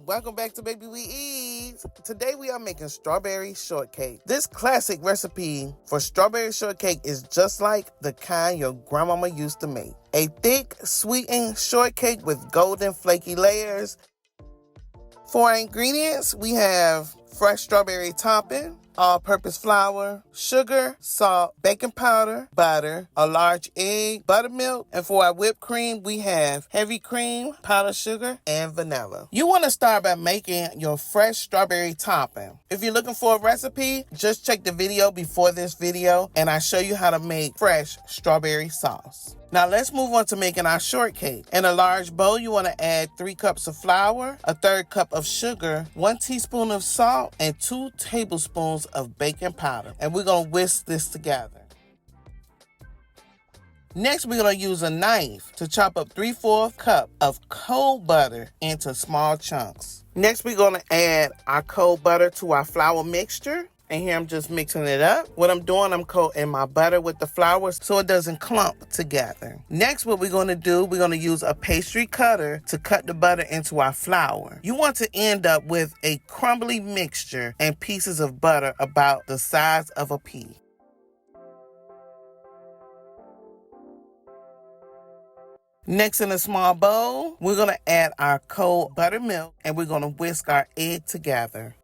Welcome back to Baby We Eat. Today we are making strawberry shortcake. This classic recipe for strawberry shortcake is just like the kind your grandmama used to make. A thick, sweetened shortcake with golden flaky layers. For our ingredients, we have fresh strawberry topping, all-purpose flour, sugar, salt, baking powder, butter, a large egg, buttermilk, and for our whipped cream, we have heavy cream, powdered sugar, and vanilla. You want to start by making your fresh strawberry topping. If you're looking for a recipe, just check the video before this video, and I show you how to make fresh strawberry sauce. Now let's move on to making our shortcake. In a large bowl, you want to add 3 cups of flour, a 1/3 cup of sugar, 1 teaspoon of salt, and 2 tablespoons of baking powder. And we're going to whisk this together. Next, we're going to use a knife to chop up 3/4 cup of cold butter into small chunks. Next, we're going to add our cold butter to our flour mixture. And here I'm just mixing it up. What I'm doing, I'm coating my butter with the flour so it doesn't clump together. Next, what we're going to do, we're going to use a pastry cutter to cut the butter into our flour. You want to end up with a crumbly mixture and pieces of butter about the size of a pea. Next, in a small bowl, we're going to add our cold buttermilk and we're going to whisk our egg together.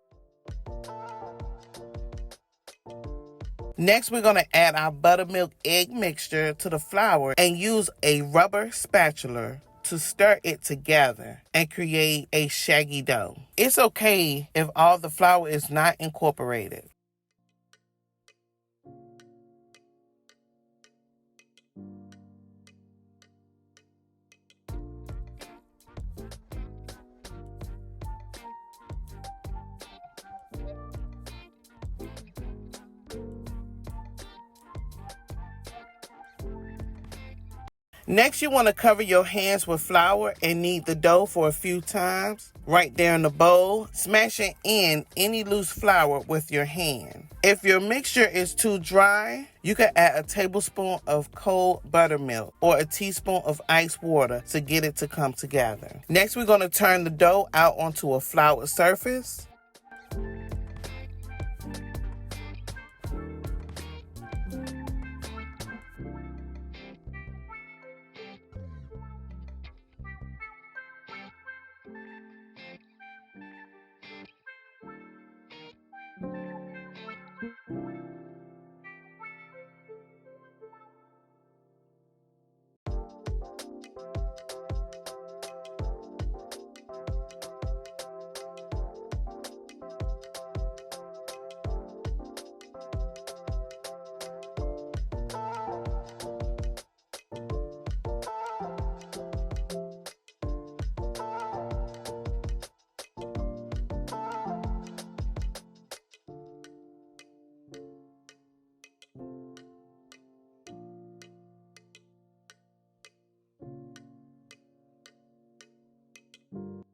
Next, we're going to add our buttermilk egg mixture to the flour and use a rubber spatula to stir it together and create a shaggy dough. It's okay if all the flour is not incorporated. Next, you want to cover your hands with flour and knead the dough for a few times. Right there in the bowl, smashing in any loose flour with your hand. If your mixture is too dry, you can add a tablespoon of cold buttermilk or a teaspoon of ice water to get it to come together. Next, we're going to turn the dough out onto a floured surface.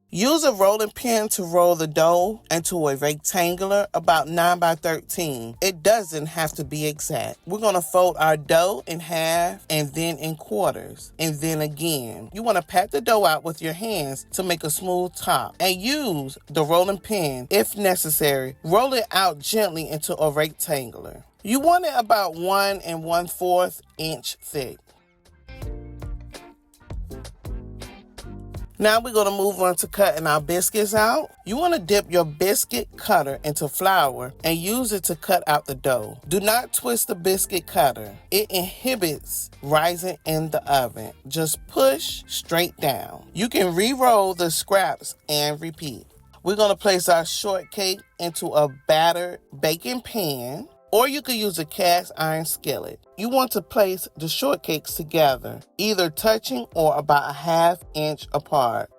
Use a rolling pin to roll the dough into a rectangular about 9 by 13. It doesn't have to be exact. We're going to fold our dough in half and then in quarters and then again. You want to pat the dough out with your hands to make a smooth top and use the rolling pin if necessary. Roll it out gently into a rectangular. You want it about 1 1/4 inch thick. Now we're going to move on to cutting our biscuits out. You want to dip your biscuit cutter into flour and use it to cut out the dough. Do not twist the biscuit cutter. It inhibits rising in the oven. Just push straight down. You can re-roll the scraps and repeat. We're going to place our shortcake into a battered baking pan, or you could use a cast iron skillet. You want to place the shortcakes together, either touching or about a 1/2 inch apart.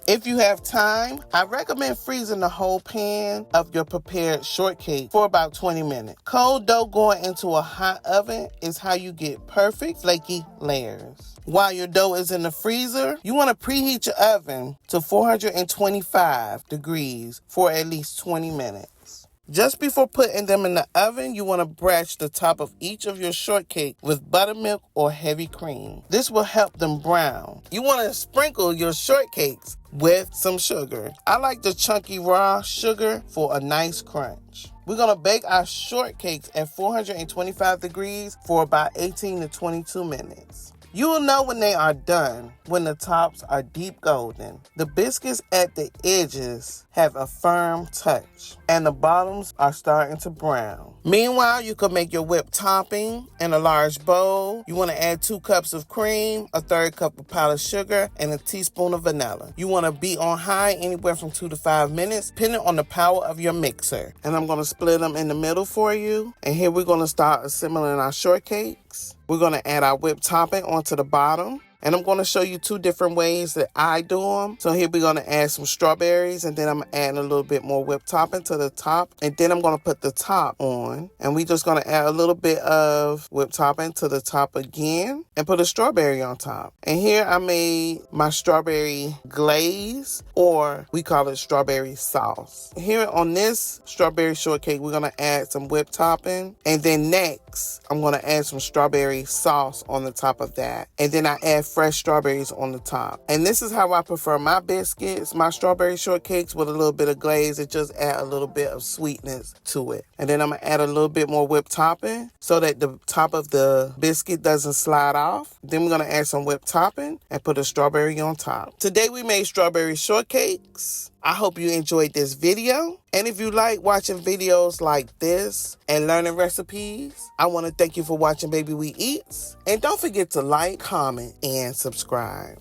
If you have time, I recommend freezing the whole pan of your prepared shortcake for about 20 minutes. Cold dough going into a hot oven is how you get perfect flaky layers. While your dough is in the freezer, you want to preheat your oven to 425 degrees for at least 20 minutes. Just before putting them in the oven, you want to brush the top of each of your shortcake with buttermilk or heavy cream. This will help them brown. You want to sprinkle your shortcakes with some sugar. I like the chunky raw sugar for a nice crunch. We're going to bake our shortcakes at 425 degrees for about 18 to 22 minutes. You will know when they are done when the tops are deep golden. The biscuits at the edges have a firm touch and the bottoms are starting to brown. Meanwhile, you can make your whipped topping in a large bowl. You want to add 2 cups of cream, a 1/3 cup of powdered sugar, and a teaspoon of vanilla. You want to be on high anywhere from 2 to 5 minutes, depending on the power of your mixer. And I'm going to split them in the middle for you. And here we're going to start assembling our shortcakes. We're going to add our whipped topping onto the bottom. And I'm going to show you 2 different ways that I do them. So here we're going to add some strawberries, and then I'm adding a little bit more whipped topping to the top. And then I'm going to put the top on. And we're just going to add a little bit of whipped topping to the top again and put a strawberry on top. And here I made my strawberry glaze, or we call it strawberry sauce. Here on this strawberry shortcake, we're going to add some whipped topping. And then next, I'm going to add some strawberry sauce on the top of that. And then I add fresh strawberries on the top. And this is how I prefer my biscuits, my strawberry shortcakes with a little bit of glaze. It just add a little bit of sweetness to it. And then I'm going to add a little bit more whipped topping so that the top of the biscuit doesn't slide off. Then we're going to add some whipped topping and put a strawberry on top. Today we made strawberry shortcakes. I hope you enjoyed this video. And if you like watching videos like this and learning recipes, I want to thank you for watching Baby We Eats. And don't forget to like, comment, and subscribe.